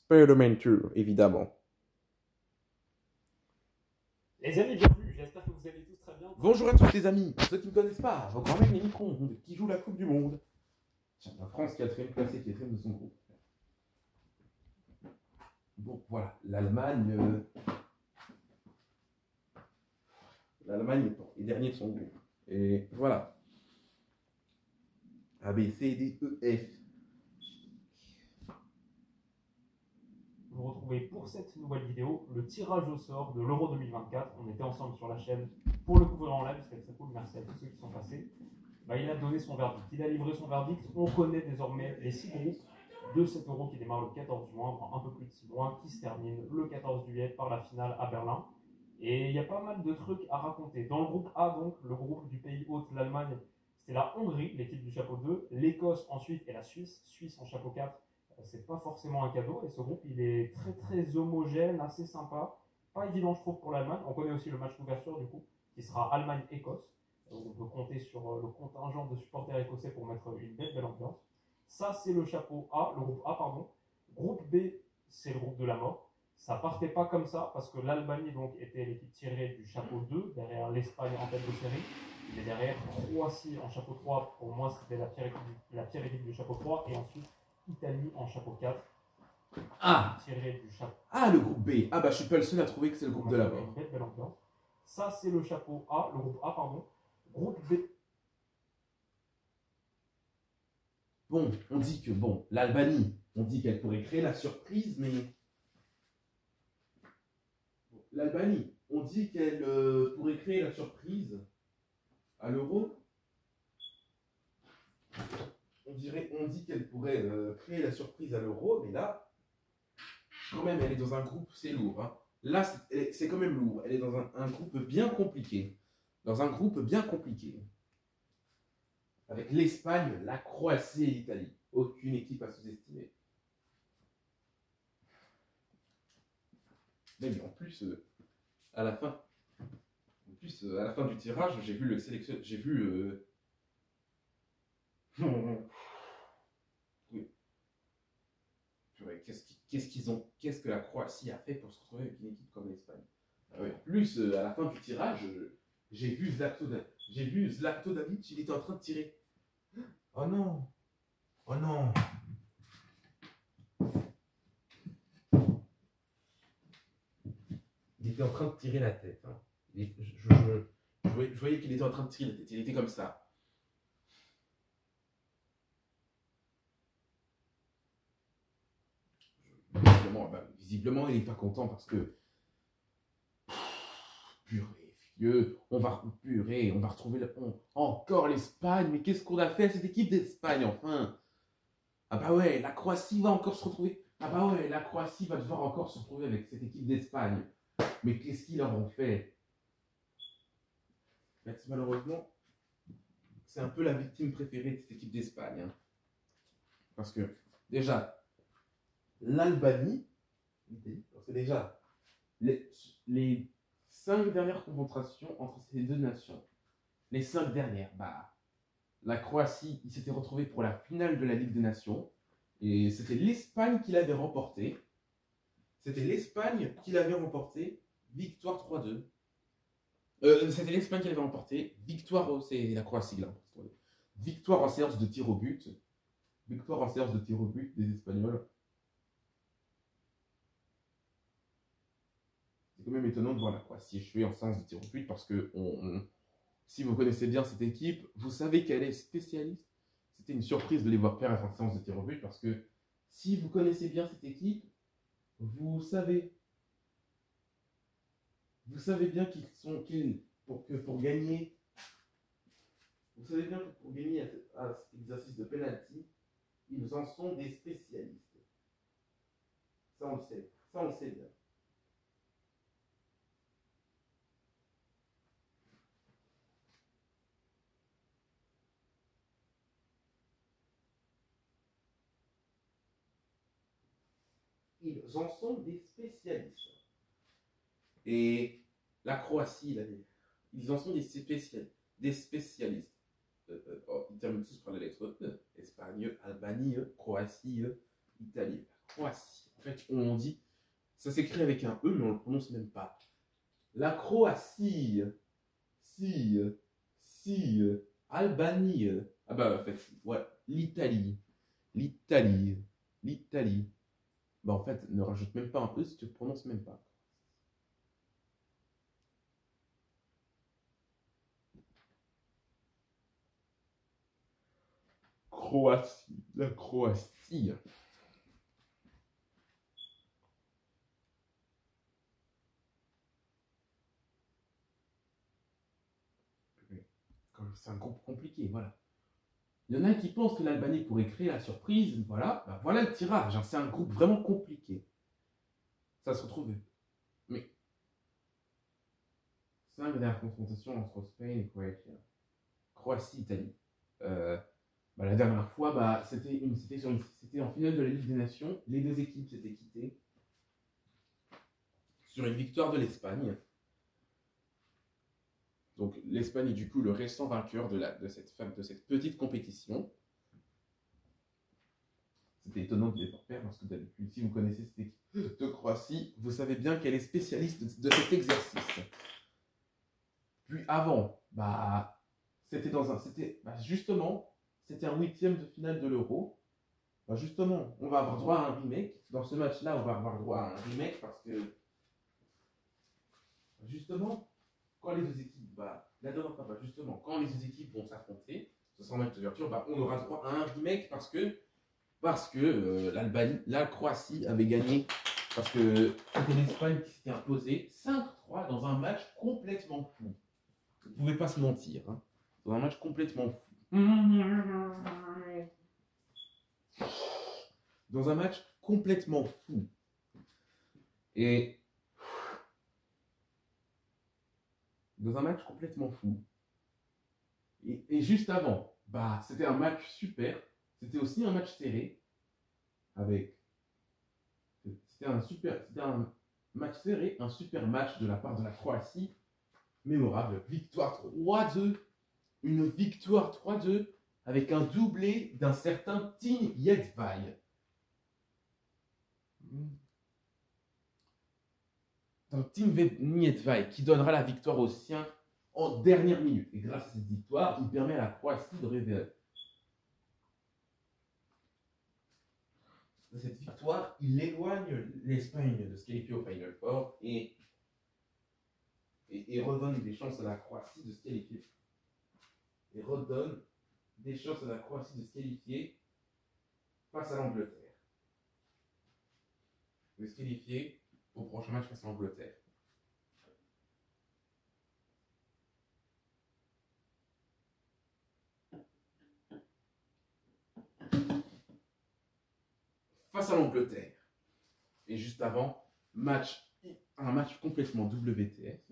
Spider-Man 2, évidemment. Les amis, bienvenue, j'espère que vous allez tous très bien. Bonjour à tous les amis, pour ceux qui ne me connaissent pas, vos grands-mères les micro-ondes qui jouent la Coupe du Monde. Tiens, la France quatrième classée, quatrième de son groupe. Donc voilà, l'Allemagne est dernier de son groupe. Et voilà. A, B, C, D, E, F. Vous retrouvez pour cette nouvelle vidéo le tirage au sort de l'Euro 2024. On était ensemble sur la chaîne pour le couvrir en live, c'était très cool, merci à tous ceux qui sont passés. Il a donné son verdict, il a livré son verdict. On connaît désormais les 6 groupes de cet Euro qui démarre le 14 juin, un peu plus de 6 mois, qui se termine le 14 juillet par la finale à Berlin. Et il y a pas mal de trucs à raconter. Dans le groupe A, donc, le groupe du pays hôte, l'Allemagne, c'était la Hongrie, l'équipe du chapeau 2, l'Écosse ensuite et la Suisse, Suisse en chapeau 4. C'est pas forcément un cadeau, et ce groupe il est très très homogène, assez sympa, pas évident je trouve pour l'Allemagne. On connaît aussi le match d'ouverture du coup, qui sera Allemagne-Écosse. On peut compter sur le contingent de supporters écossais pour mettre une belle ambiance. Ça c'est le chapeau A, le groupe A pardon. Groupe B, c'est le groupe de la mort. Ça partait pas comme ça parce que l'Albanie donc était l'équipe tirée du chapeau 2 derrière l'Espagne en tête de série. Mais derrière Croatie en chapeau 3, pour moi c'était la pire équipe du chapeau 3, et ensuite Italie en chapeau 4. Ah, tiré du chapeau. Ah, le groupe B. Ah bah je suis pas le seul à trouver que c'est le groupe de la mort. Une belle ambiance. Ça c'est le chapeau A, le groupe A pardon. Groupe B. Bon, on dit que l'Albanie, on dit qu'elle pourrait créer la surprise, mais l'Albanie, on dit qu'elle pourrait créer la surprise à l'Euro. On dit qu'elle pourrait créer la surprise à l'Euro, mais là, quand même, elle est dans un groupe, c'est lourd. Hein. Là, c'est quand même lourd. Elle est dans un groupe bien compliqué. Dans un groupe bien compliqué. Avec l'Espagne, la Croatie et l'Italie. Aucune équipe à sous-estimer. Mais en plus, à la fin du tirage, j'ai vu le sélection. J'ai vu. Oui. Qu'est-ce que la Croatie a fait pour se retrouver avec une équipe comme l'Espagne? Ah oui. En plus, à la fin du tirage, j'ai vu Zlatko Davic, il était en train de tirer. Oh non! Oh non! Il était en train de tirer la tête. Hein. Je voyais qu'il était en train de tirer la tête. Il était comme ça. Visiblement, il n'est pas content parce que. Purée, vieux, on va retrouver encore l'Espagne. Mais qu'est-ce qu'on a fait à cette équipe d'Espagne, enfin? Ah bah ouais, la Croatie va encore se retrouver. Ah bah ouais, la Croatie va devoir encore se retrouver avec cette équipe d'Espagne. Mais qu'est-ce qu'ils leur ont fait? Malheureusement, c'est un peu la victime préférée de cette équipe d'Espagne. Hein. Parce que, déjà, l'Albanie, parce que déjà, les 5 dernières confrontations entre ces deux nations, les 5 dernières, la Croatie, il s'était retrouvé pour la finale de la Ligue des Nations, et c'était l'Espagne qui l'avait remporté. Victoire 3-2. C'était l'Espagne qui l'avait remporté. Victoire, c'est la Croatie qui l'a remporté. Victoire en séance de tir au but. Victoire en séance de tir au but des Espagnols. C'est quand même étonnant de voir la Croatie échouer en séance de tir au but parce que si vous connaissez bien cette équipe, vous savez qu'elle est spécialiste. C'était une surprise de les voir perdre en séance de tir au but parce que si vous connaissez bien cette équipe, vous savez bien pour gagner, vous savez bien que pour gagner à cet exercice de penalty, ils en sont des spécialistes. Ça on le sait bien. Ils en sont des spécialistes. Et la Croatie, ils en sont des spécialistes. Ils terminent tous par la lettre E. Espagne, Albanie, Croatie, Italie. La Croatie. fait, on dit, ça s'écrit avec un E, mais on le prononce même pas. La Croatie, Albanie, ah bah en fait, ouais, l'Italie. Bah en fait, ne rajoute même pas un E si tu le prononces même pas. Croatie, la Croatie. C'est un groupe compliqué, voilà. Il y en a qui pensent que l'Albanie pourrait créer la surprise, voilà, bah voilà le tirage, hein. C'est un groupe vraiment compliqué. Ça se retrouve. Mais 5 dernières confrontations entre Spain et Croatie. Croatie-Italie. Bah, la dernière fois, bah, c'était en finale de la Ligue des Nations. Les deux équipes s'étaient quittées sur une victoire de l'Espagne. Donc l'Espagne est du coup le récent vainqueur de cette petite compétition. C'était étonnant de les faire perdre parce que d'habitude, si vous connaissez cette équipe de Croatie, vous savez bien qu'elle est spécialiste de cet exercice. Puis avant, bah, c'était justement, c'était un huitième de finale de l'Euro. Bah, justement, on va avoir droit à un remake. Dans ce match-là, on va avoir droit à un remake parce que, justement, quand les deux équipes, quand les deux équipes vont s'affronter, ce sera un match d'ouverture, bah, on aura droit à un remake parce que la Croatie avait gagné, parce que c'était l'Espagne qui s'était imposée 5-3 dans un match complètement fou. Vous ne pouvez pas se mentir, hein. Dans un match complètement fou. Dans un match complètement fou. Et dans un match complètement fou. Et juste avant, bah, c'était un match super. C'était aussi un match serré. C'était un match serré, un super match de la part de la Croatie. Mémorable. Victoire 3-2. Une victoire 3-2 avec un doublé d'un certain Tin Jedvaj. Donc Tim Jedvaj qui donnera la victoire aux siens en dernière minute. Et grâce à cette victoire, il permet à la Croatie de révéler. De cette victoire, il éloigne l'Espagne de se qualifier au Final Four et redonne des chances à la Croatie de se qualifier. Et redonne des chances à la Croatie de se qualifier face à l'Angleterre. De se qualifier au prochain match face à l'Angleterre. Face à l'Angleterre. Et juste avant, un match complètement WTF.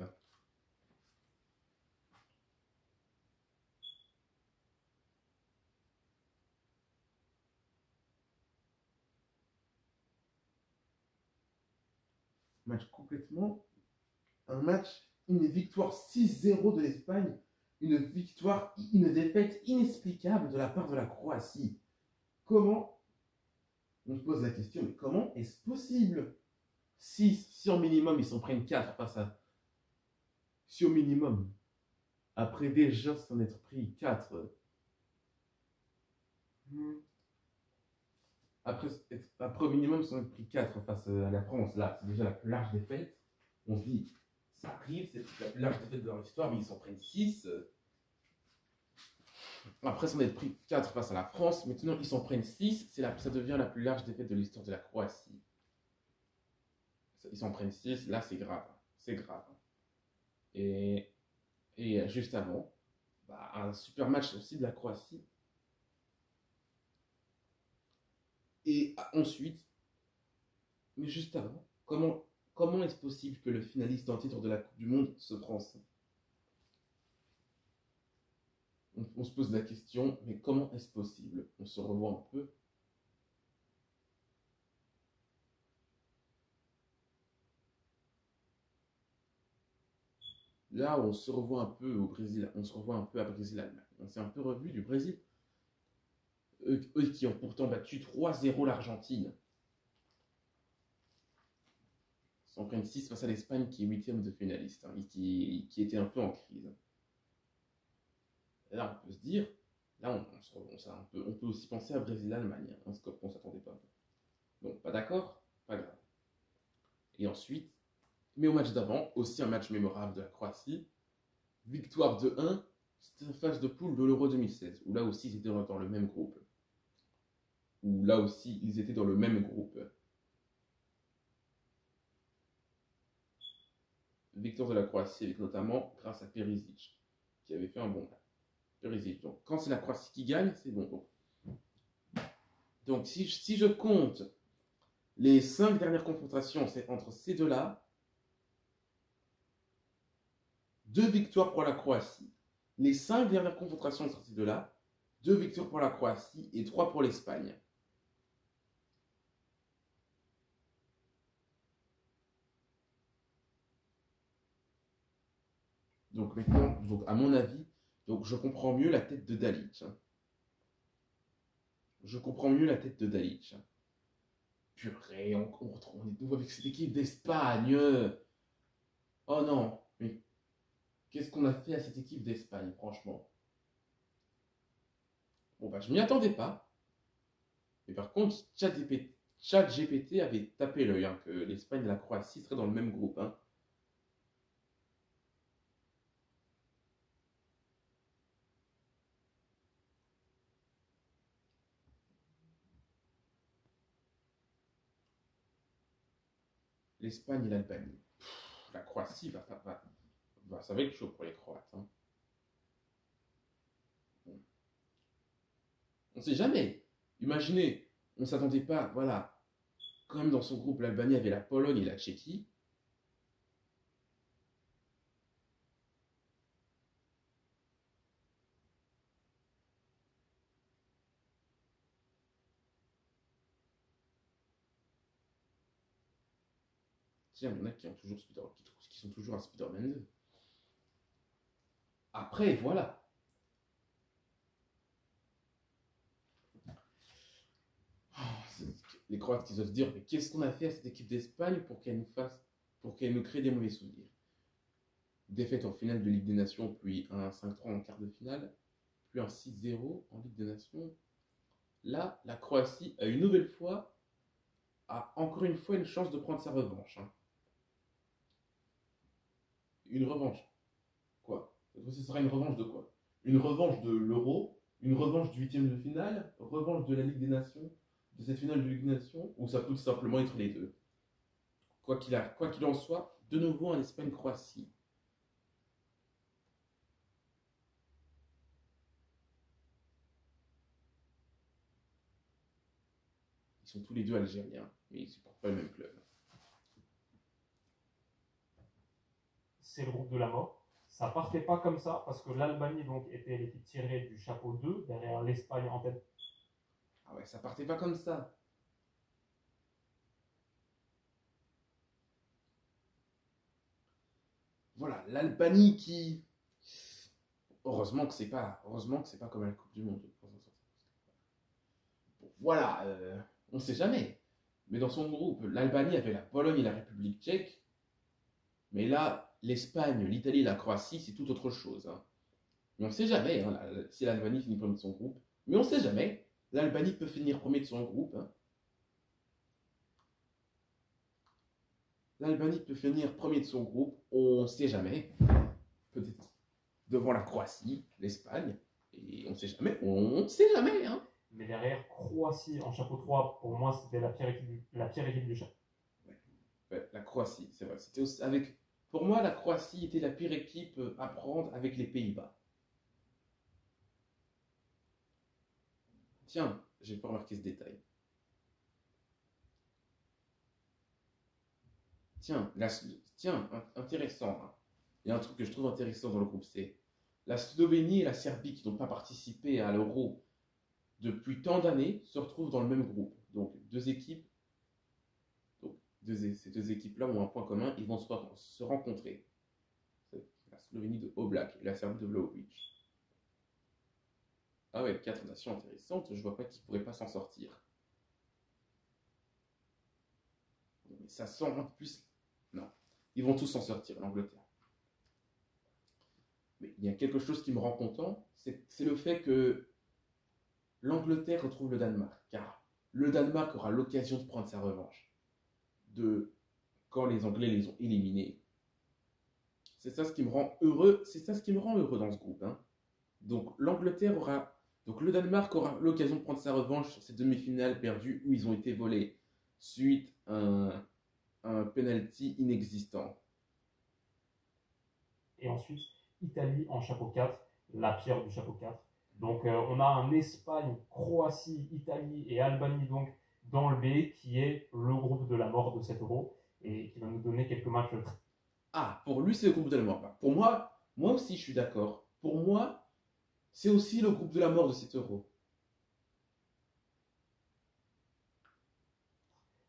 Une victoire 6-0 de l'Espagne, une défaite inexplicable de la part de la Croatie. Comment, on se pose la question, mais comment est-ce possible? Si au minimum ils s'en prennent 4 face à... Si au minimum, après déjà s'en être pris 4... Après au minimum s'en être pris 4 face à la France, là, c'est déjà la plus large défaite. On se dit, ça arrive, c'est la plus large défaite de leur histoire, mais ils s'en prennent 6. Après s'en être pris 4 face à la France, maintenant ils s'en prennent 6, ça devient la plus large défaite de l'histoire de la Croatie. Ils s'en prennent 6, là c'est grave. C'est grave. Et juste avant, bah, un super match aussi de la Croatie. Et ensuite, mais juste avant, comment est-ce possible que le finaliste en titre de la Coupe du Monde se prend ça? On se pose la question, mais comment est-ce possible? On se revoit un peu. Là, on se revoit un peu au Brésil, on se revoit un peu à Brésil-Allemagne. On s'est un peu revu du Brésil. Eux qui ont pourtant battu 3-0 l'Argentine. Ils en prennent 6 face à l'Espagne qui est 8e de finaliste, hein, et qui était un peu en crise. Et là, on peut se dire, là, on peut aussi penser à Brésil-Allemagne, hein, un score qu'on ne s'attendait pas. Donc, pas d'accord, pas grave. Et ensuite, mais au match d'avant, aussi un match mémorable de la Croatie, victoire de 1, c'était en phase de poule de l'Euro 2016, où là aussi ils étaient dans le même groupe. Victoire de la Croatie, avec notamment grâce à Perisic, qui avait fait un bon match. Perisic. Donc, quand c'est la Croatie qui gagne, c'est bon. Donc, si je compte les 5 dernières confrontations, c'est entre ces deux-là, 2 victoires pour la Croatie. Les 5 dernières confrontations entre ces deux-là, 2 victoires pour la Croatie et 3 pour l'Espagne. Donc maintenant, à mon avis, je comprends mieux la tête de Dalic. Je comprends mieux la tête de Dalic. Purée, on est de nouveau avec cette équipe d'Espagne. Oh non, mais qu'est-ce qu'on a fait à cette équipe d'Espagne, franchement? Bon, bah, je m'y attendais pas. Mais par contre, ChatGPT avait tapé l'œil, hein, que l'Espagne et la Croatie seraient dans le même groupe. Hein. L'Espagne et l'Albanie. La Croatie ça va être chaud pour les Croates. Hein. Bon. On ne sait jamais. Imaginez, on ne s'attendait pas, voilà. Comme dans son groupe, l'Albanie avait la Pologne et la Tchéquie. Tiens, il y en a qui sont toujours à Spider-Man 2. Après, voilà. Les Croates qui doivent se dire, mais qu'est-ce qu'on a fait à cette équipe d'Espagne pour qu'elle nous crée des mauvais souvenirs? Défaite en finale de Ligue des Nations, puis un 5-3 en quart de finale, puis un 6-0 en Ligue des Nations. Là, la Croatie a encore une fois une chance de prendre sa revanche. Hein. Une revanche. Quoi? Ce sera une revanche de quoi? Une revanche de l'Euro, une revanche du 8e de finale, revanche de la Ligue des Nations, de cette finale de Ligue des Nations, ou ça peut simplement être les deux. Quoi qu'il en soit, de nouveau en Espagne-Croatie. Ils sont tous les deux algériens, mais ils ne supportent pas le même club. C'est le groupe de la mort. Ça partait pas comme ça, parce que l'Albanie donc était l'équipe tirée du chapeau 2, derrière l'Espagne en tête. Ah ouais, ça partait pas comme ça. Voilà, l'Albanie qui... Heureusement que c'est pas comme à la Coupe du Monde. Bon, voilà, on ne sait jamais. Mais dans son groupe, l'Albanie avait la Pologne et la République tchèque. Mais là, l'Espagne, l'Italie et la Croatie, c'est tout autre chose. Hein. Mais on ne sait jamais hein, si l'Albanie finit premier de son groupe. Mais on ne sait jamais. L'Albanie peut finir premier de son groupe. Hein. L'Albanie peut finir premier de son groupe. On ne sait jamais. Peut-être devant la Croatie, l'Espagne. Et on ne sait jamais. On ne sait jamais. Hein. Mais derrière, Croatie en chapeau 3, pour moi, c'était la pire équipe du chapeau. Ouais, la Croatie, c'est vrai. C'était aussi pour moi, la Croatie était la pire équipe à prendre avec les Pays-Bas. Tiens, j'ai pas remarqué ce détail. Tiens, intéressant. Hein. Il y a un truc que je trouve intéressant dans le groupe, c'est la Slovénie et la Serbie qui n'ont pas participé à l'Euro depuis tant d'années se retrouvent dans le même groupe. Donc, ces deux équipes-là ont un point commun, ils vont se rencontrer. C'est la Slovénie de Oblak et la Serbie de Vlahovic. Ah ouais, 4 nations intéressantes, je vois pas qui pourrait pas s'en sortir. Mais ça sent en plus Non. Ils vont tous s'en sortir, l'Angleterre. Mais il y a quelque chose qui me rend content, c'est le fait que l'Angleterre retrouve le Danemark. Car le Danemark aura l'occasion de prendre sa revanche de quand les Anglais les ont éliminés. C'est ça ce qui me rend heureux. C'est ça ce qui me rend heureux dans ce groupe. Hein. Donc l'Angleterre aura, donc le Danemark aura l'occasion de prendre sa revanche sur ces demi-finales perdues où ils ont été volés suite à un penalty inexistant. Et ensuite, Italie en chapeau 4, la pierre du chapeau 4. Donc on a un Espagne, Croatie, Italie et Albanie donc dans le B qui est le groupe de la mort de cet Euro et qui va nous donner quelques matchs. Ah, pour lui c'est le groupe de la mort. Pour moi aussi je suis d'accord. Pour moi, c'est aussi le groupe de la mort de cet Euro.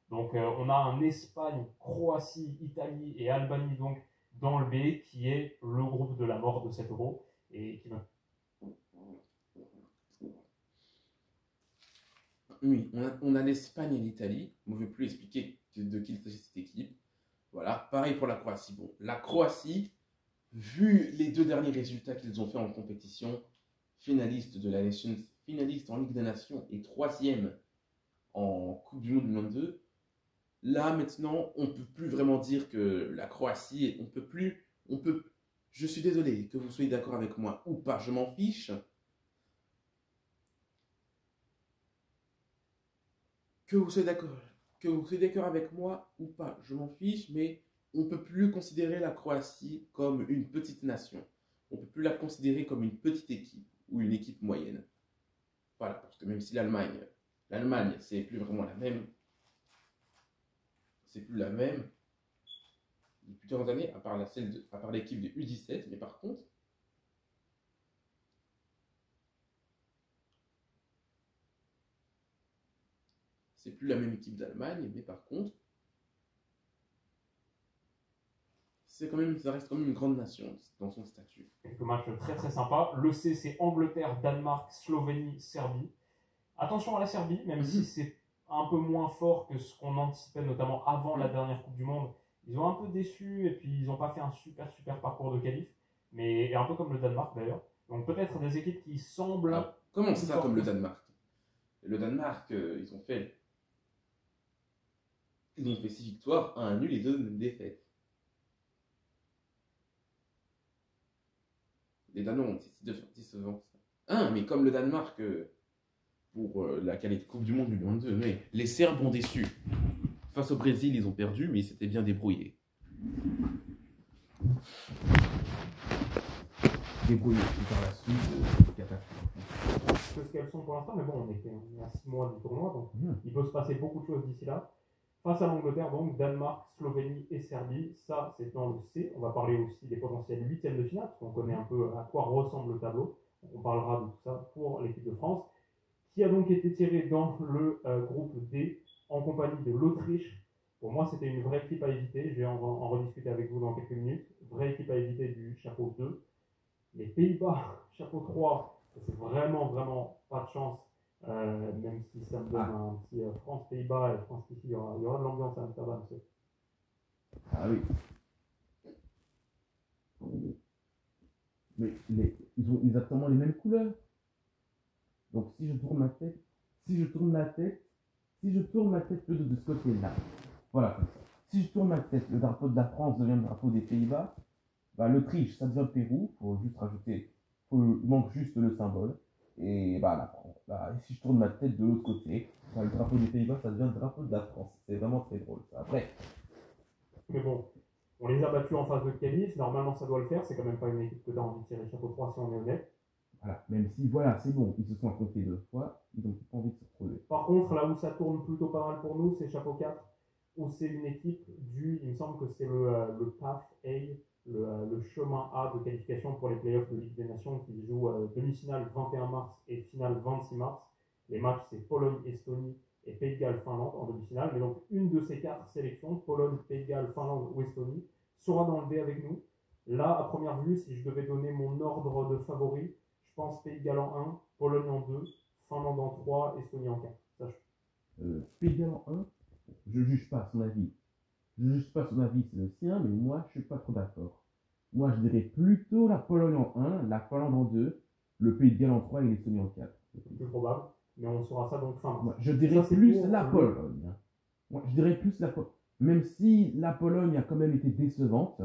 Donc on a un Espagne, Croatie, Italie et Albanie donc dans le B qui est le groupe de la mort de cet Euro et qui va... Oui, on a l'Espagne et l'Italie. On ne veut plus expliquer de qui il s'agit cette équipe. Voilà, pareil pour la Croatie. Bon, la Croatie, vu les 2 derniers résultats qu'ils ont fait en compétition, finaliste de la Nations, finaliste en Ligue des Nations et 3e en Coupe du Monde 2022, là maintenant, on ne peut plus vraiment dire que la Croatie, je suis désolé que vous soyez d'accord avec moi ou pas, je m'en fiche. Que vous soyez d'accord avec moi ou pas, je m'en fiche, mais on ne peut plus considérer la Croatie comme une petite nation. On ne peut plus la considérer comme une petite équipe ou une équipe moyenne. Voilà, parce que même si l'Allemagne, c'est plus vraiment la même. C'est plus la même depuis plusieurs années, à part l'équipe de U17, mais par contre, c'est plus la même équipe d'Allemagne, mais par contre, ça reste quand même une grande nation dans son statut. Quelques matchs très très sympas. Le C, c'est Angleterre, Danemark, Slovénie, Serbie. Attention à la Serbie, même si c'est un peu moins fort que ce qu'on anticipait, notamment avant la dernière Coupe du Monde. Ils ont un peu déçu et puis ils n'ont pas fait un super parcours de qualif. Mais un peu comme le Danemark d'ailleurs. Donc peut-être des équipes qui semblent... Ah, comment ça comme le Danemark? Le Danemark, ils ont fait 6 victoires, 1 nul et 2 défaites. Les Danois ont décevant. Ah, mais comme le Danemark pour la qualité Coupe du Monde du 2022, mais les Serbes ont déçu. Face au Brésil, ils ont perdu, mais ils s'étaient bien débrouillés. Par la suite, catastrophe. Que ce qu'elles sont pour l'instant, mais bon, on est à 6 mois du tournoi, donc il peut se passer beaucoup de choses d'ici là. Face à l'Angleterre, donc Danemark, Slovénie et Serbie, ça c'est dans le C. On va parler aussi des potentiels 8e de finale, parce qu'on connaît un peu à quoi ressemble le tableau. On parlera de tout ça pour l'équipe de France, qui a donc été tirée dans le groupe D en compagnie de l'Autriche. Pour moi, c'était une vraie équipe à éviter. Je vais en rediscuter avec vous dans quelques minutes. Vraie équipe à éviter du chapeau 2. Les Pays-Bas, chapeau 3, c'est vraiment pas de chance. Même si ça me donne un petit France-Pays-Bas, et je pense qu'ici il y aura de l'ambiance à Amsterdam. Ah oui. Mais ils ont exactement les mêmes couleurs. Donc si je tourne ma tête plutôt de ce côté-là. Voilà, comme ça. Si je tourne ma tête, le drapeau de la France devient le drapeau des Pays-Bas. Bah, l'Autriche, ça devient le Pérou. Il manque juste le symbole. Et bah, la France. Bah, si je tourne ma tête de l'autre côté, bah, le drapeau des Pays-Bas, ça devient le drapeau de la France. C'est vraiment très drôle, ça. Après. Mais bon, on les a battus en phase de qualif. Normalement, ça doit le faire. C'est quand même pas une équipe que tu as envie de tirer chapeau 3 si on est honnête. Voilà, même si, voilà, c'est bon. Ils se sont affrontés 2 fois. Ils n'ont pas envie de se retrouver. Par contre, là où ça tourne plutôt pas mal pour nous, c'est chapeau 4, où c'est une équipe il me semble que c'est le Path A, le chemin A de qualification pour les playoffs de Ligue des Nations qui jouent demi-finale 21 mars et finale 26 mars. Les matchs, c'est Pologne, Estonie et Pays de Galles, Finlande en demi-finale. Mais donc, une de ces 4 sélections, Pologne, Pays de Galles, Finlande ou Estonie, sera dans le B avec nous. Là, à première vue, si je devais donner mon ordre de favoris, je pense Pays de Galles en 1, Pologne en 2, Finlande en 3, Estonie en 4. Pays de Galles en 1, je ne juge pas son avis. Je sais pas son avis, c'est le sien, mais moi, je suis pas trop d'accord. Moi, je dirais plutôt la Pologne en 1, la Finlande en 2, le Pays de Galles en 3 et l'Estonie en 4. C'est plus probable, mais on saura ça donc fin mars. Moi, je dirais Ça, c'est plus pour la le- Pologne. Moi, je dirais plus la Pologne. Même si la Pologne a quand même été décevante,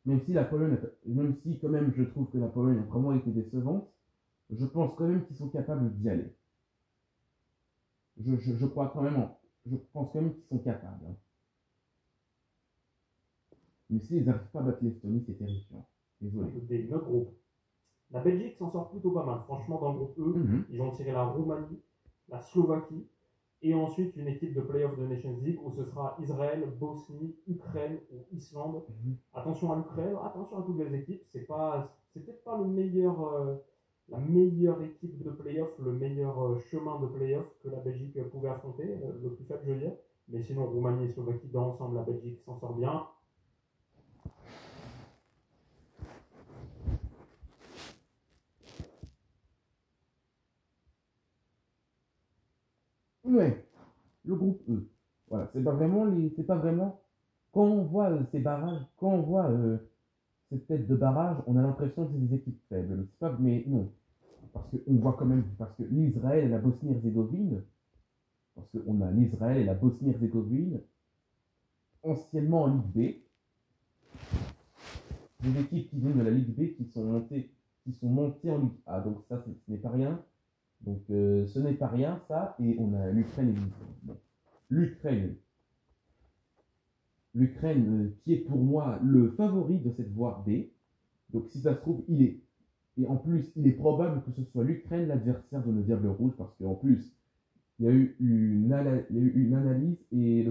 même si quand même je trouve que la Pologne a vraiment été décevante, je pense quand même qu'ils sont capables d'y aller. Je crois quand même je pense quand même qu'ils sont capables. Hein. Mais s'ils n'arrivent pas à battre l'Estonie, c'est terrifiant. Désolé. Notre groupe. La Belgique s'en sort plutôt pas mal. Franchement, dans le groupe E, ils ont tiré la Roumanie, la Slovaquie, et ensuite une équipe de Playoff de Nations League où ce sera Israël, Bosnie, Ukraine ou Islande. Attention à l'Ukraine, attention à toutes les équipes. C'est peut-être pas la meilleure équipe de Playoff, le meilleur chemin de Playoff que la Belgique pouvait affronter, le plus faible, je veux dire. Mais sinon, Roumanie et Slovaquie, dans l'ensemble, la Belgique s'en sort bien. Ouais, le groupe E. Voilà, c'est pas vraiment. Quand on voit ces barrages, quand on voit cette tête de barrage, on a l'impression que c'est des équipes faibles. C'est pas, mais non, parce qu'on voit quand même, parce que l'Israël et la Bosnie-Herzégovine, parce qu'on a l'Israël et la Bosnie-Herzégovine, anciennement en Ligue B, des équipes qui viennent de la Ligue B qui sont montées en Ligue A. Donc ça, ce n'est pas rien. Donc ce n'est pas rien ça, et on a l'Ukraine et l'Islande. Bon. L'Ukraine qui est pour moi le favori de cette voie B. Donc si ça se trouve, et en plus, il est probable que ce soit l'Ukraine l'adversaire de nos Diables Rouges, parce qu'en plus, il y a eu une analyse, et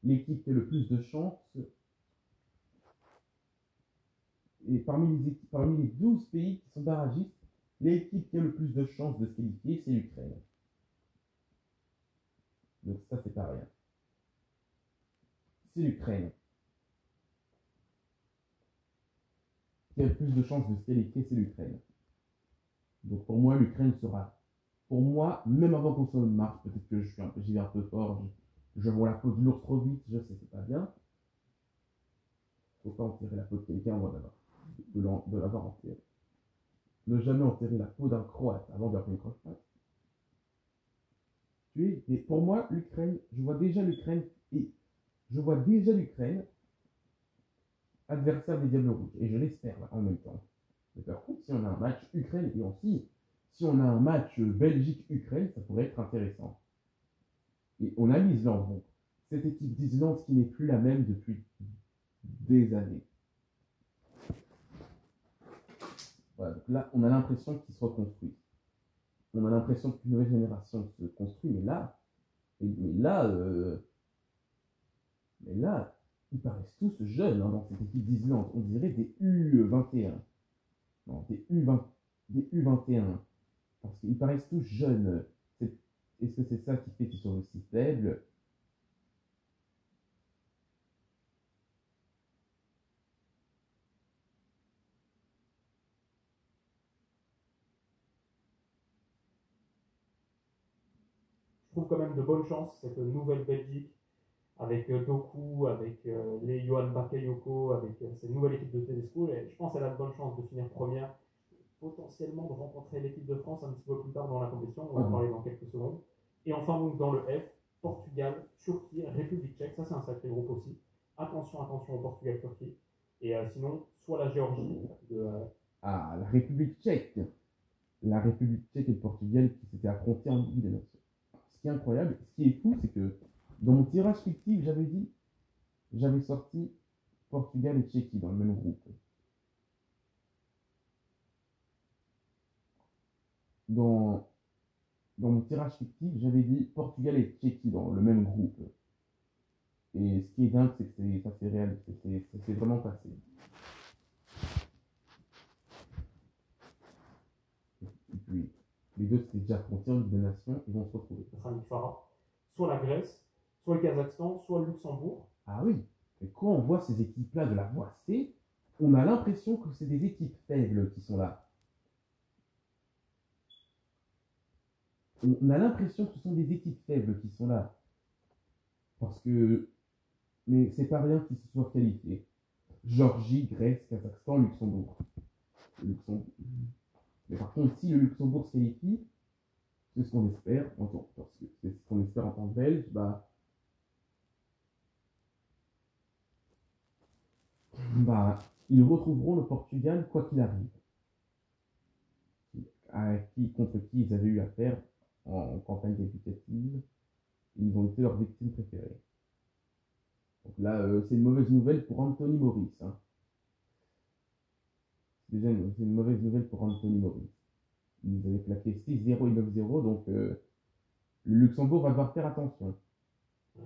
l'équipe qui a le plus de chances, et parmi les 12 pays qui sont barragistes, l'équipe qui a le plus de chances de se qualifier, c'est l'Ukraine. Donc ça, c'est pas rien. C'est l'Ukraine qui a le plus de chances de se qualifier, c'est l'Ukraine. Donc pour moi, l'Ukraine sera, pour moi, même avant qu'on soit en mars, peut-être que j'y vais un peu fort, je vois la peau de l'ours trop vite, je sais, c'est pas bien. Faut pas enterrer la peau de quelqu'un avant de l'avoir enterré. Ne jamais enterrer la peau d'un Croate avant d'avoir une croate. Et pour moi, l'Ukraine, je vois déjà l'Ukraine adversaire des Diables Rouges, et je l'espère en même temps. Mais par contre, si on a un match Ukraine, et aussi, si on a un match Belgique-Ukraine, ça pourrait être intéressant. Et on a l'Islande, bon. Cette équipe d'Islande qui n'est plus la même depuis des années. Voilà, donc là, on a l'impression qu'ils se reconstruisent. On a l'impression qu'une nouvelle génération se construit, mais là, ils paraissent tous jeunes hein, dans cette équipe d'Islande. On dirait des U21. Non, des U21. Parce qu'ils paraissent tous jeunes. Est-ce que c'est ça qui fait qu'ils sont aussi faibles? Je trouve quand même de bonnes chances cette nouvelle Belgique avec Doku, avec les Johan Bakayoko, avec cette nouvelle équipe de Tedesco. Et je pense qu'elle a de bonnes chances de finir première, potentiellement de rencontrer l'équipe de France un petit peu plus tard dans la compétition. On va en parler dans quelques secondes. Et enfin, donc, dans le F, Portugal, Turquie, République tchèque. Ça, c'est un sacré groupe aussi. Attention au Portugal-Turquie. Et sinon, soit la Géorgie Ah, la République tchèque. La République tchèque et le Portugal qui s'étaient affrontés en Ligue des Nations. Ce qui est incroyable, ce qui est fou, c'est que dans mon tirage fictif, j'avais sorti Portugal et Tchéquie dans le même groupe. Dans mon tirage fictif, j'avais dit Portugal et Tchéquie dans le même groupe. Et ce qui est dingue, c'est que ça s'est réalisé, ça s'est vraiment passé. Et puis, les deux s'étaient déjà affrontés en Ligue des Nations, ils vont se retrouver. Ce sera Farah. Soit la Grèce, soit le Kazakhstan, soit le Luxembourg. Ah oui, et quand on voit ces équipes-là de la voie C, on a l'impression que c'est des équipes faibles qui sont là. on a l'impression que ce sont des équipes faibles qui sont là. Parce que, mais c'est pas rien qu'ils se soient qualifiés. Géorgie, Grèce, Kazakhstan, Luxembourg. Luxembourg. Mais par contre, si le Luxembourg se qualifie, c'est ce qu'on espère, parce que c'est ce qu'on espère en tant que Belge, ils retrouveront le Portugal quoi qu'il arrive. Contre qui ils avaient eu affaire en campagne qualificative, ils ont été leurs victimes préférées. Donc là, c'est une mauvaise nouvelle pour Anthony Maurice. Hein. Déjà, c'est une mauvaise nouvelle pour Anthony Maurice. Ils avaient claqué 6-0 et 9-0, donc le Luxembourg va devoir faire attention.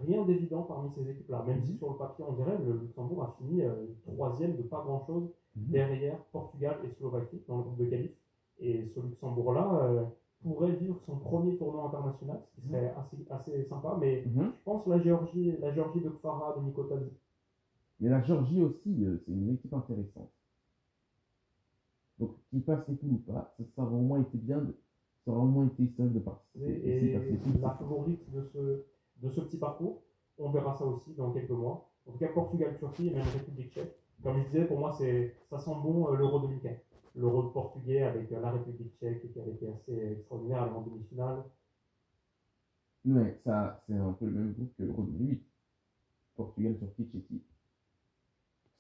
Rien d'évident parmi ces équipes-là, même si sur le papier, on dirait que le Luxembourg a fini troisième de pas grand-chose derrière Portugal et Slovaquie dans le groupe de qualif. Et ce Luxembourg-là pourrait vivre son premier tournoi international, ce qui serait assez sympa. Mais je pense la Géorgie de Kfara, de Nikotadze. Mais la Géorgie aussi, c'est une équipe intéressante. Donc, qu'ils passent les poules ou pas, ça aura au moins été ça aura au moins été historique de participer. Et la favorite de ce petit parcours, on verra ça aussi dans quelques mois. En tout cas, Portugal, Turquie et même République tchèque. Comme je disais, pour moi, ça sent bon l'Euro 2004. L'Euro portugais avec la République tchèque qui avait été assez extraordinaire en demi-finale. Ouais, ça, c'est un peu le même groupe que l'Euro 2008. Portugal, Turquie, Tchéquie.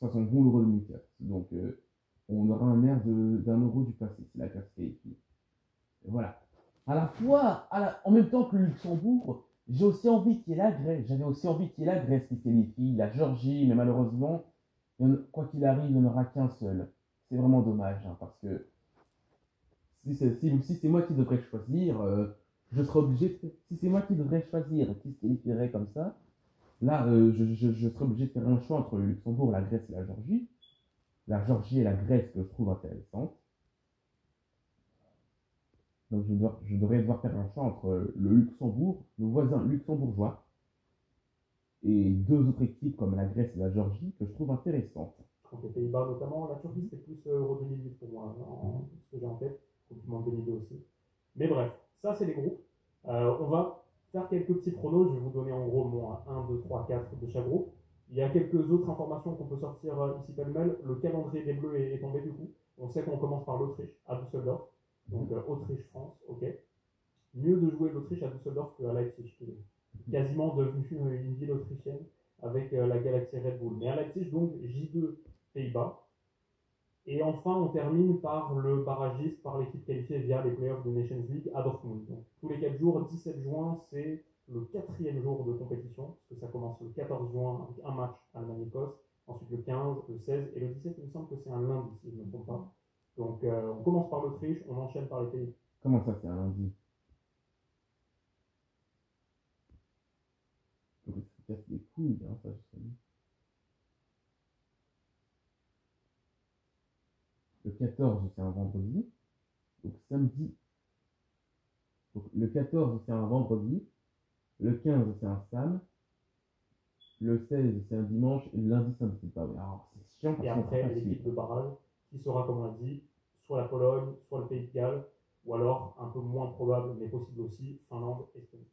Ça sent bon l'Euro 2004. Donc, on aura un air d'un Euro du passé, c'est la classe qualifiée. Et voilà. À la fois, en même temps que le Luxembourg, j'ai aussi envie qu'il y ait la Grèce. J'avais aussi envie qu'il y ait la Grèce qui se qualifie, la Géorgie, mais malheureusement, quoi qu'il arrive, il n'y en aura qu'un seul. C'est vraiment dommage, hein, parce que si c'est moi qui devrais choisir, je serais obligé si c'est moi qui devrais choisir qui se qualifierait comme ça, là, je serais obligé de faire un choix entre le Luxembourg, la Grèce et la Géorgie. La Géorgie et la Grèce que je trouve intéressantes. Donc je devrais devoir faire un choix entre le Luxembourg, nos voisins luxembourgeois, et deux autres équipes comme la Grèce et la Géorgie que je trouve intéressantes. Donc les Pays-Bas notamment, la Turquie c'était plus Euro 2008 pour moi, ce que j'ai en tête, Coupe du Monde 2002 aussi. Mais bref, ça c'est les groupes. On va faire quelques petits pronos, je vais vous donner en gros mon 1, 2, 3, 4 de chaque groupe. Il y a quelques autres informations qu'on peut sortir ici pêle-mêle. Le calendrier des Bleus est tombé du coup. On sait qu'on commence par l'Autriche à Düsseldorf. Donc Autriche-France, ok. Mieux de jouer l'Autriche à Düsseldorf qu'à Leipzig, qui est quasiment devenue une ville autrichienne avec la Galaxy Red Bull. Mais à Leipzig, donc J2 Pays-Bas. Et enfin, on termine par le barragiste, par l'équipe qualifiée via les playoffs de Nations League à Dortmund. Donc, tous les 4 jours, 17 juin, c'est le 4e jour de compétition, parce que ça commence le 14 juin avec un match Allemagne-Écosse, ensuite le 15, le 16 et le 17, il me semble que c'est un lundi, si je ne me trompe pas. Donc, on commence par l'Autriche, on enchaîne par les pays. Comment ça, c'est un lundi? Il faut que tu casses les couilles, hein, ça, je sais. Le 14, c'est un vendredi. Donc samedi. Donc le 14, c'est un vendredi. Le 15, c'est un sam. Le 16, c'est un dimanche. Et le lundi, c'est un pas. Alors, c'est chiant parce et après, l'équipe de barrage, qui sera, comme on l'a dit, soit la Pologne, soit le Pays de Galles, ou alors, un peu moins probable, mais possible aussi, Finlande, Estonie.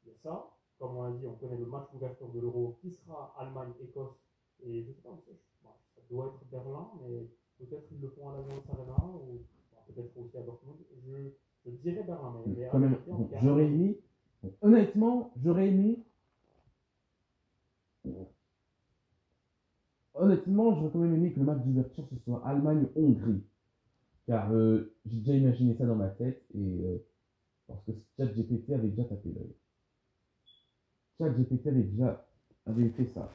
Il y a ça. Comme on l'a dit, on connaît le match d'ouverture de l'Euro qui sera Allemagne-Écosse. Et je ne sais pas, ça doit être Berlin, mais peut-être ils le font à l'Allianz Arena, ou peut-être aussi à Dortmund. Je dirais Berlin, mais quand même, bon, j'aurais aimé. Bon, honnêtement, j'aurais aimé. Honnêtement, j'aurais quand même aimé que le match d'ouverture ce soit Allemagne-Hongrie. Car j'ai déjà imaginé ça dans ma tête et parce que ChatGPT avait déjà tapé l'œil. ChatGPT avait fait ça.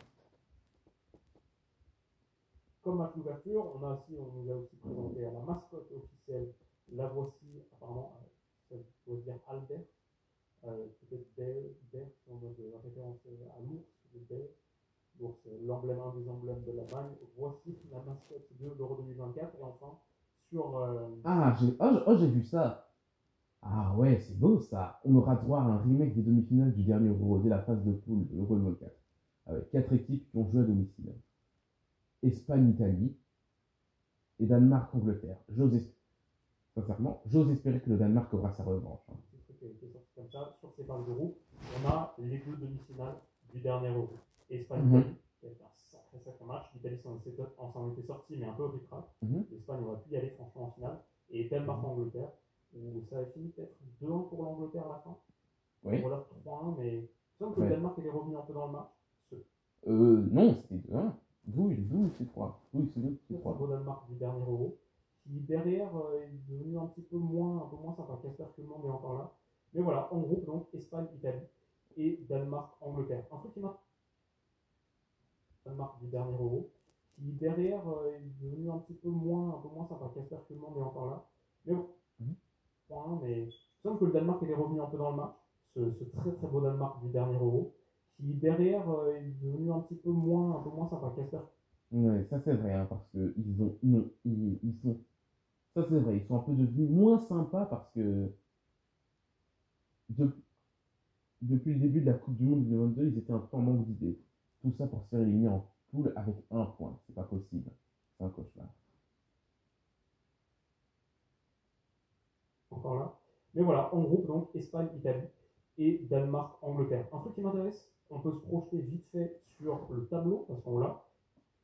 Comme match d'ouverture, on nous a aussi présenté à la mascotte officielle. La voici, apparemment, ça doit dire Albert. Peut-être Bert, si on doit de référence à l'ours, l'ours, l'emblème, un des emblèmes de l'Allemagne. Voici la mascotte de l'Euro 2024. Et enfin, sur. J'ai vu ça. Ah ouais, c'est beau ça. On aura droit à un remake des demi-finales du dernier Euro, dès la phase de poule de l'Euro 2024. Avec 4 équipes qui ont joué à domicile. Espagne-Italie et Danemark-Angleterre. Sincèrement, j'ose espérer que le Danemark aura sa revanche. C'est qui est sorti comme ça. Sur ces phases de groupe, on a les deux demi-finales du dernier Euro. Espagne-Italie, qui a été un sacré match. L'Italie s'en était sortie, mais un peu ric-rac. L'Espagne aurait pu y aller franchement en finale. Et Danemark-Angleterre, où ça a fini peut-être 2-1 pour l'Angleterre à la fin. Oui. Ou alors 3-1, mais il semble que le Danemark était revenu un peu dans le match. Non, c'était 2-1. D'où c'est 3. D'où c'est 3. C'est le Danemark du dernier Euro, qui derrière est devenu un peu moins sympa. Casper que le monde est encore là. Mais voilà, en groupe, donc Espagne-Italie et Danemark-Angleterre. Un truc qui m'a. Danemark du dernier Euro, qui derrière est devenu un peu moins sympa. Casper que le monde est encore là. Mais bon, mais il semble que le Danemark était revenu un peu dans le match. Ce très très beau Danemark du dernier Euro, qui derrière est devenu un peu moins sympa. Casper. Ouais, ça c'est vrai, hein, parce que ils sont. Ça c'est vrai, ils sont un peu devenus moins sympas parce que depuis le début de la Coupe du Monde 2022, ils étaient un peu en manque d'idées. Tout ça pour se faire éliminer en poule avec un point. C'est pas possible. C'est un cauchemar. Encore là. Mais voilà, en groupe, donc Espagne-Italie et Danemark-Angleterre. Un truc qui m'intéresse, on peut se projeter vite fait sur le tableau, parce qu'on l'a.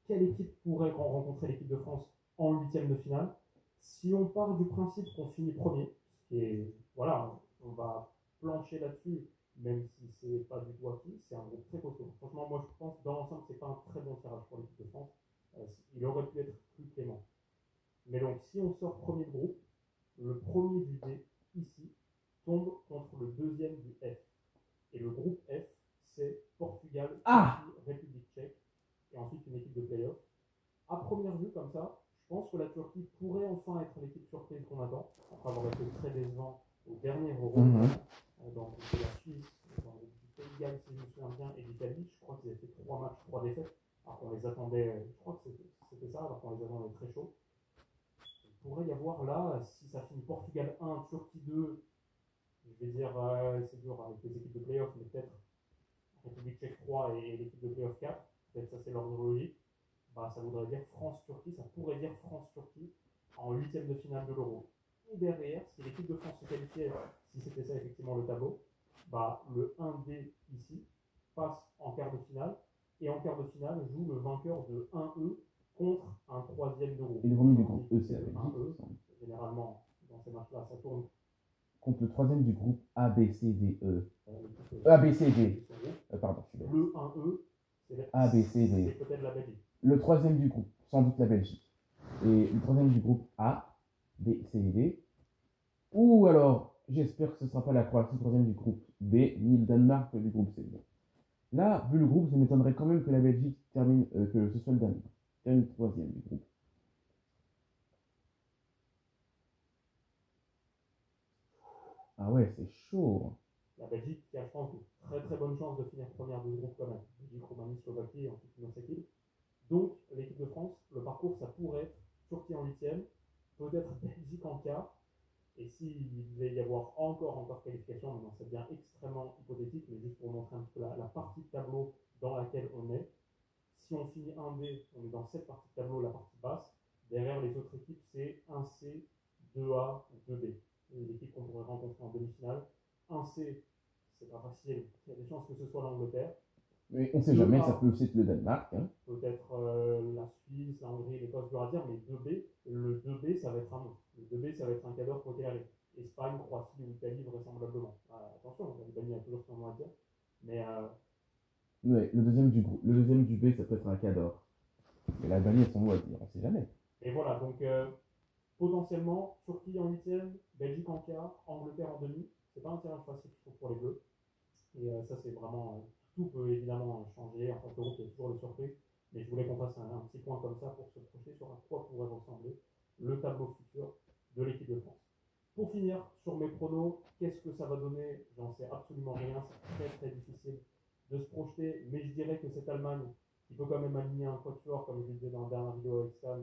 Quelle équipe pourrait rencontrer l'équipe de France en huitième de finale? Si on part du principe qu'on finit premier, ce qui est, voilà, on va plancher là-dessus, même si c'est pas du tout acquis, c'est un groupe très costaud. Franchement, moi je pense dans l'ensemble, c'est pas un très bon tirage pour l'équipe de France. Il aurait pu être plus clément. Mais donc, si on sort premier de groupe, le premier du D, ici, tombe contre le deuxième du F. Et le groupe F, c'est Portugal, République tchèque, et ensuite une équipe de play-off. À première vue, comme ça, je pense que la Turquie pourrait enfin être l'équipe surprise qu'on attend, après avoir été très décevant au dernier Euro, dans la Suisse, dans le Pays de Galles, si je me souviens bien, et l'Italie. Je crois qu'ils avaient fait 3 matchs, 3 défaites, alors qu'on les attendait, je crois que c'était ça, alors qu'on les attendait très chaud. Il pourrait y avoir là, si ça finit Portugal 1, Turquie 2, je vais dire, c'est dur avec les équipes de play-off, mais peut-être République tchèque 3 et l'équipe de play-off 4, peut-être ça c'est l'ordre logique. Bah, ça voudrait dire France-Turquie, ça pourrait dire France-Turquie en huitième de finale de l'Euro. Et derrière, si l'équipe de France se qualifiait, si c'était ça effectivement le tableau, bah, le 1D ici passe en quart de finale, et en quart de finale joue le vainqueur de 1E contre un troisième de groupe. Et le premier du groupe E, c'est la Belgique. 1E. Généralement, dans ces matchs-là, ça tourne contre le troisième du groupe A, B, C, D, E. A, B, C, D. Pardon, je suis bête. Le 1E, c'est A, B, C, D. peut-être la Belgique. Le troisième du groupe, sans doute la Belgique. Et le troisième du groupe A, B, C, D. Ou alors, j'espère que ce ne sera pas la Croatie, le troisième du groupe B, ni le Danemark du groupe C. Là, vu le groupe, ça m'étonnerait quand même que la Belgique termine, que ce soit le Danemark. Termine troisième du groupe. Ah ouais, c'est chaud. La Belgique qui a, je pense, de très très bonnes chances de finir première de ce groupe quand même. Belgique, Roumanie, Slovaquie, et ensuite une autre équipe. Donc, l'équipe de France, le parcours, ça pourrait être Turquie en huitième, peut-être Belgique en quart. Et s'il devait y avoir encore qualification, maintenant ça devient extrêmement hypothétique, mais juste pour montrer un petit peu la partie de tableau dans laquelle on est. Si on finit 1D, on est dans cette partie de tableau, la partie basse. Derrière les autres équipes, c'est 1C, 2A ou 2B. L'équipe qu'on pourrait rencontrer en demi-finale. 1C, c'est pas facile, il y a des chances que ce soit l'Angleterre. Mais on ne sait jamais, ça peut aussi être le Danemark. Hein. Peut-être la Suisse, la Hongrie, l'Écosse, dur à dire, mais 2B, le 2B, ça va être un mot. Le 2B, ça va être un cadeau pour arrive. Espagne, Croatie ou Italie, vraisemblablement. Attention, l'Albanie a toujours son mot à dire. Mais. Ouais, le deuxième du B, ça peut être un cadeau. Mais l'Albanie a son mot à dire, on ne sait jamais. Et voilà, donc potentiellement, Turquie en huitième, Belgique en quart, Angleterre en demi. C'est pas un tirage facile, je trouve, pour les Bleus. Et ça, c'est vraiment. Tout peut évidemment changer. En fait, l'Europe, il y a toujours les surprises. Mais je voulais qu'on fasse un petit point comme ça pour se projeter sur à quoi pourrait ressembler le tableau futur de l'équipe de France. Pour finir, sur mes pronos, qu'est-ce que ça va donner? J'en sais absolument rien. C'est très très difficile de se projeter. Mais je dirais que cette Allemagne, qui peut quand même aligner un quatuor, comme je le disais dans la dernière vidéo avec Stan,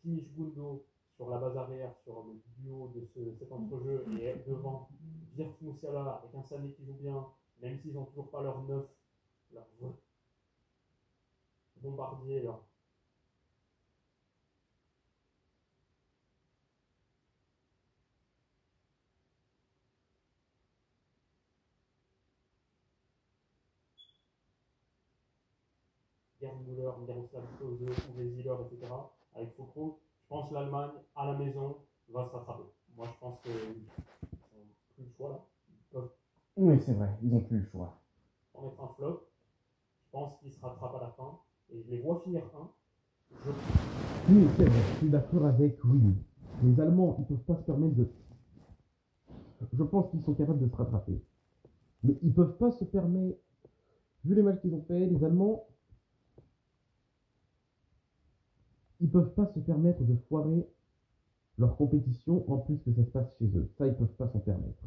Kimmich Gundo sur la base arrière, sur le duo de cet entrejeu, et devant Wirtz Moussiala avec un Sané qui joue bien, même s'ils n'ont toujours pas leur 9, leur bombardier, leur Gerd Müller, Miroslav Klose, Uwe Ziller, etc. avec Foucault, je pense que l'Allemagne, à la maison, va se rattraper. Moi, je pense qu'ils n'ont plus le choix là. Ils peuvent Oui, c'est vrai, ils n'ont plus le choix. en mettre un flop. Je pense qu'ils se rattrapent à la fin. Et je les vois finir 1. Oui, c'est vrai, je suis d'accord avec oui. Les Allemands, ils ne peuvent pas se permettre de. Je pense qu'ils sont capables de se rattraper. Mais ils ne peuvent pas se permettre. Vu les matchs qu'ils ont fait, les Allemands, ils ne peuvent pas se permettre de foirer leur compétition en plus que ça se passe chez eux. Ça, ils ne peuvent pas s'en permettre.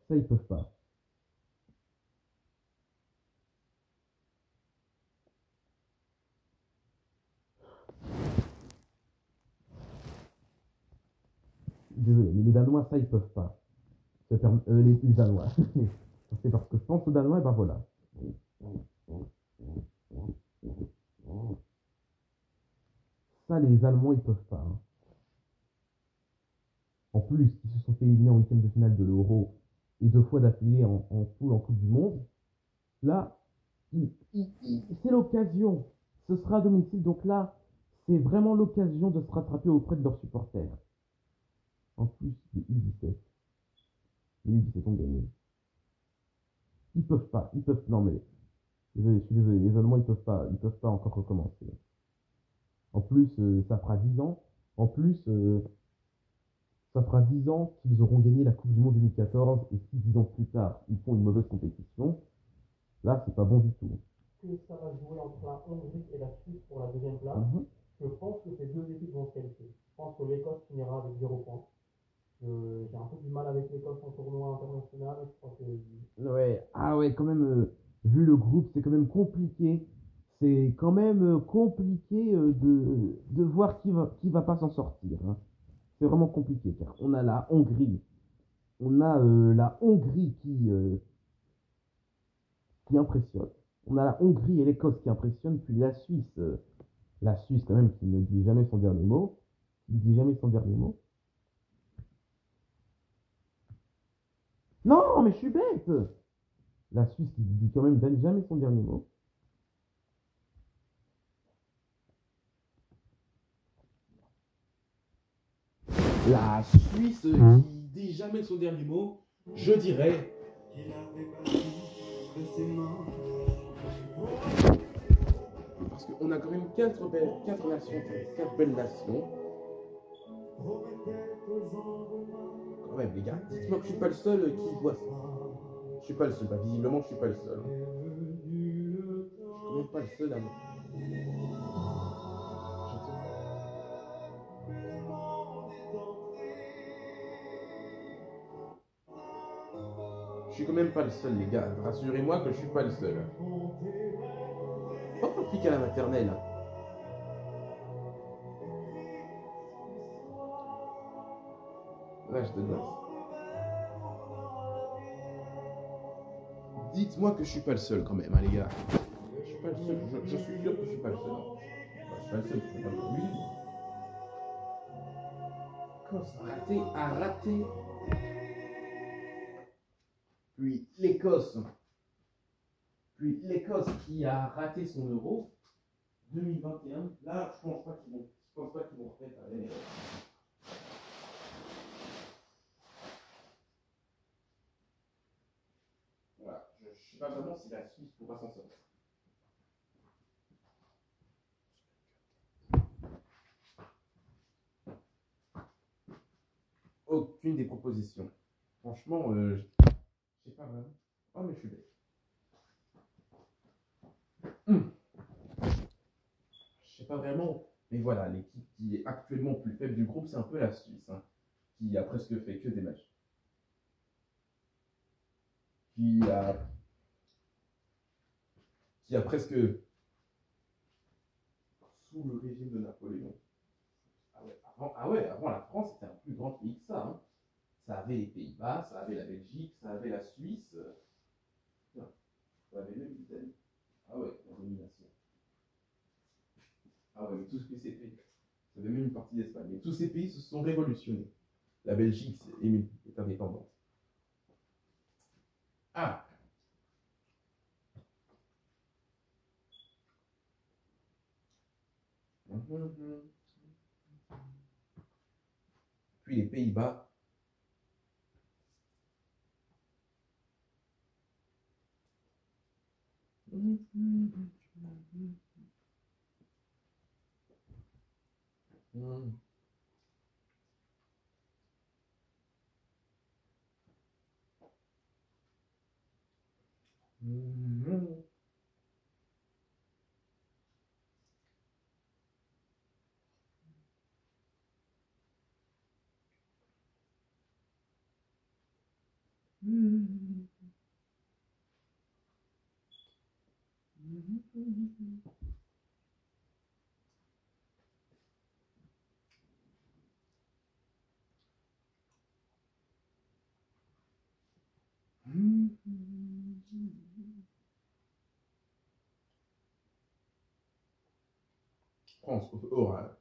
Ça, ils ne peuvent pas. Désolé, mais les Danois, ça, ils peuvent pas. Les Danois. C'est parce que je pense aux Danois, et ben voilà. Ça, les Allemands, ils peuvent pas. Hein. En plus, ils se sont fait éliminer en huitième de finale de l'Euro et 2 fois d'affilée en poule en Coupe du Monde. Là, c'est l'occasion. Ce sera à domicile. Donc là, c'est vraiment l'occasion de se rattraper auprès de leurs supporters. En plus, les U17. Les U17 ont gagné. Ils peuvent pas. Ils peuvent. Non mais. Désolé, je suis désolé. Les Allemands, ils peuvent pas encore recommencer. En plus, ça fera 10 ans. En plus, ça fera 10 ans qu'ils auront gagné la Coupe du Monde 2014. Et si 10 ans plus tard, ils font une mauvaise compétition, là, c'est pas bon du tout. Que ça va jouer entre la Hongrie et la Suisse pour la deuxième place. Je pense que ces deux équipes vont se qualifier. Je pense que l'Écosse finira avec 0 points. J'ai un peu du mal avec l'Écosse en tournoi international. Je crois que... Ouais, ah ouais, quand même, vu le groupe, c'est quand même compliqué. C'est quand même compliqué de voir qui va pas s'en sortir. Hein. C'est vraiment compliqué, car on a la Hongrie. On a la Hongrie qui impressionne. On a la Hongrie et l'Écosse qui impressionnent, puis la Suisse. La Suisse, quand même, qui ne dit jamais son dernier mot. Qui ne dit jamais son dernier mot. Non, mais je suis bête. La Suisse qui dit quand même jamais son dernier mot. La Suisse qui dit jamais son dernier mot, je dirais. Parce qu'on a quand même 4 nations, 4 belles nations. Quand même, les gars, dites-moi que je suis pas le seul qui voit ça. Je suis pas le seul, bah, visiblement je suis pas le seul. Hein. Je suis quand même pas le seul à moi. Je suis quand même pas le seul, les gars. Rassurez-moi que je suis pas le seul. Pas compliqué à la maternelle. Hein. L'âge de gosse. Dites-moi que je suis pas le seul quand même, hein, les gars. Je suis pas le seul. Je suis sûr que je suis pas le seul. Hein. Enfin, je suis pas le seul, je suis pas le seul. L'Écosse a raté. Puis l'Écosse qui a raté son Euro 2021. Là, je pense pas qu'ils vont refaire. Voilà, je ne sais pas vraiment si la Suisse pourra s'en sortir. Aucune des propositions. Franchement, je sais pas vraiment. Oh, mais je suis bête. Je sais pas vraiment. Mais voilà, l'équipe qui est actuellement plus faible du groupe, c'est un peu la Suisse, hein, qui a presque fait que des matchs. Qui a presque, sous le régime de Napoléon. Avant la France, c'était un plus grand pays que ça. Hein. Ça avait les Pays-Bas, ça avait la Belgique, ça avait la Suisse. Ça avait même l'Italie. Ah ouais, la domination. Ah ouais, mais tout ce que c'est fait. Ça avait même une partie d'Espagne. Mais tous ces pays se sont révolutionnés. La Belgique est indépendante. Ah. Puis les Pays-Bas. France, oral.